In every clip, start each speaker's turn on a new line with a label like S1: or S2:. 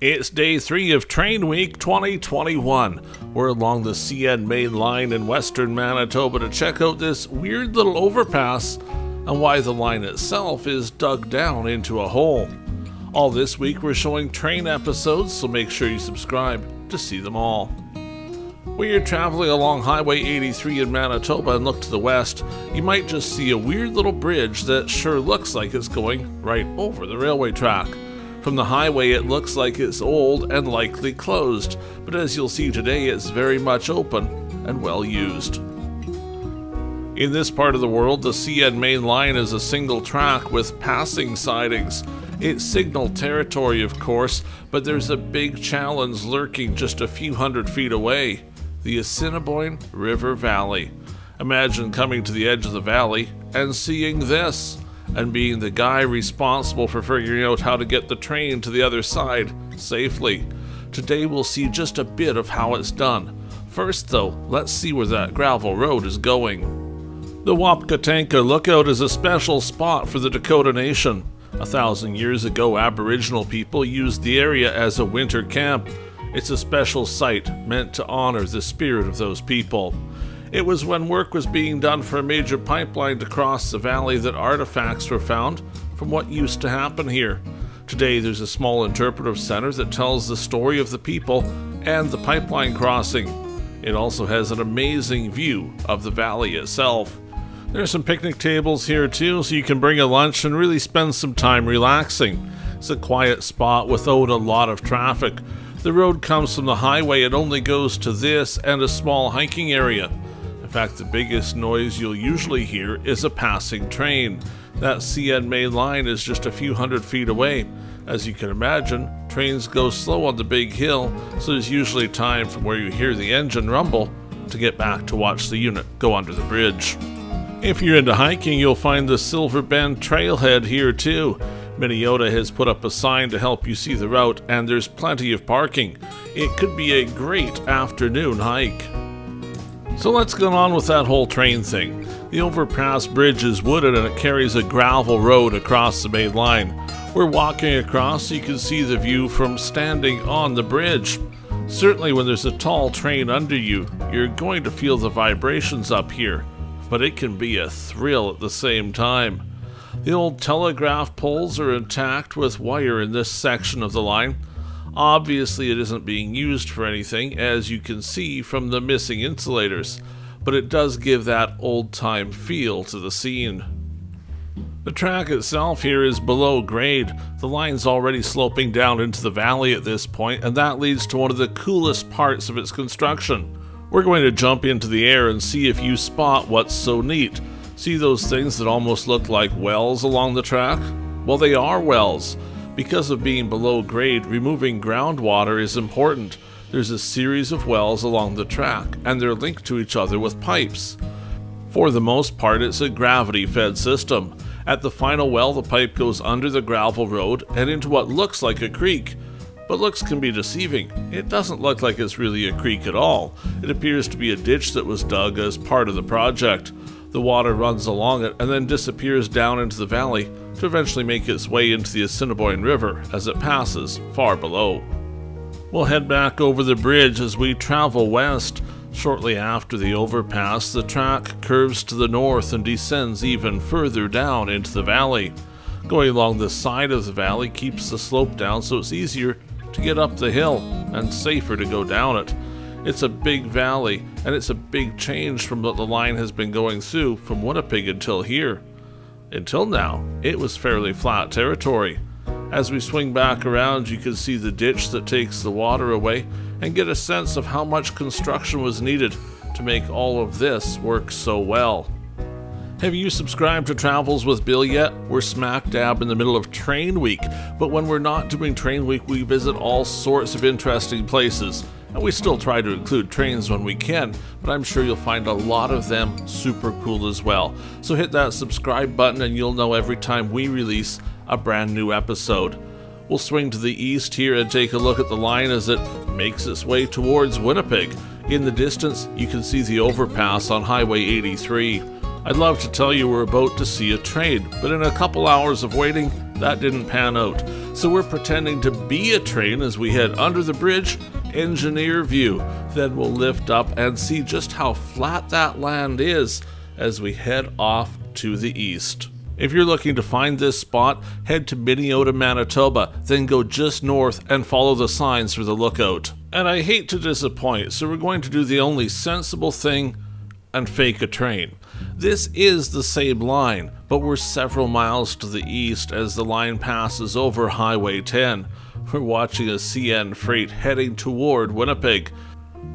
S1: It's day 3 of Train Week 2021. We're along the CN main line in western Manitoba to check out this weird little overpass and why the line itself is dug down into a hole. All this week we're showing train episodes, so make sure you subscribe to see them all. When you're traveling along Highway 83 in Manitoba and look to the west, you might just see a weird little bridge that sure looks like it's going right over the railway track. From the highway it looks like it's old and likely closed, but as you'll see today it's very much open and well used. In this part of the world, the CN main line is a single track with passing sidings. It's signal territory, of course, but there's a big challenge lurking just a few hundred feet away: the Assiniboine River Valley. Imagine coming to the edge of the valley and seeing this, and being the guy responsible for figuring out how to get the train to the other side safely. Today we'll see just a bit of how it's done. First though, let's see where that gravel road is going. The Wakpa Tanka Look-Out is a special spot for the Dakota Nation. 1,000 years ago, Aboriginal people used the area as a winter camp. It's a special site meant to honor the spirit of those people. It was when work was being done for a major pipeline to cross the valley that artifacts were found from what used to happen here. Today there's a small interpretive center that tells the story of the people and the pipeline crossing. It also has an amazing view of the valley itself. There's some picnic tables here too, so you can bring a lunch and really spend some time relaxing. It's a quiet spot without a lot of traffic. The road comes from the highway and only goes to this and a small hiking area. In fact, the biggest noise you'll usually hear is a passing train. That CN main line is just a few hundred feet away. As you can imagine, trains go slow on the big hill, so there's usually time from where you hear the engine rumble to get back to watch the unit go under the bridge. If you're into hiking, you'll find the Silver Bend trailhead here too. Minnesota has put up a sign to help you see the route, and there's plenty of parking. It could be a great afternoon hike. So let's get on with that whole train thing. The overpass bridge is wooded and it carries a gravel road across the main line. We're walking across so you can see the view from standing on the bridge. Certainly when there's a tall train under you, you're going to feel the vibrations up here, but it can be a thrill at the same time. The old telegraph poles are intact with wire in this section of the line. Obviously it isn't being used for anything, as you can see from the missing insulators, but it does give that old-time feel to the scene. The track itself here is below grade. The line's already sloping down into the valley at this point, and that leads to one of the coolest parts of its construction. We're going to jump into the air and see if you spot what's so neat. See those things that almost look like wells along the track? Well, they are wells. Because of being below grade, removing groundwater is important. There's a series of wells along the track, and they're linked to each other with pipes. For the most part, it's a gravity-fed system. At the final well, the pipe goes under the gravel road and into what looks like a creek. But looks can be deceiving. It doesn't look like it's really a creek at all. It appears to be a ditch that was dug as part of the project. The water runs along it and then disappears down into the valley to eventually make its way into the Assiniboine River as it passes far below. We'll head back over the bridge as we travel west. Shortly after the overpass, the track curves to the north and descends even further down into the valley. Going along the side of the valley keeps the slope down so it's easier to get up the hill and safer to go down it. It's a big valley, and it's a big change from what the line has been going through from Winnipeg until here. Until now, it was fairly flat territory. As we swing back around, you can see the ditch that takes the water away and get a sense of how much construction was needed to make all of this work so well. Have you subscribed to Travels with Bill yet? We're smack dab in the middle of Train Week, but when we're not doing Train Week, we visit all sorts of interesting places. And we still try to include trains when we can, but I'm sure you'll find a lot of them super cool as well. So hit that subscribe button and you'll know every time we release a brand new episode. We'll swing to the east here and take a look at the line as it makes its way towards Winnipeg. In the distance, you can see the overpass on Highway 83. I'd love to tell you we're about to see a train, but in a couple hours of waiting, that didn't pan out. So we're pretending to be a train as we head under the bridge, engineer view. Then we'll lift up and see just how flat that land is as we head off to the east. If you're looking to find this spot, head to Minneota, Manitoba, then go just north and follow the signs for the lookout. And I hate to disappoint, so we're going to do the only sensible thing and fake a train. This is the same line, but we're several miles to the east as the line passes over Highway 10. We're watching a CN freight heading toward Winnipeg.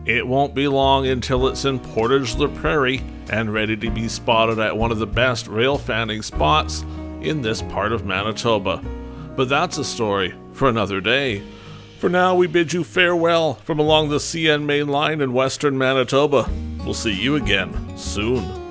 S1: It won't be long until it's in Portage-la Prairie and ready to be spotted at one of the best rail fanning spots in this part of Manitoba. But that's a story for another day. For now, we bid you farewell from along the CN main line in western Manitoba. We'll see you again soon.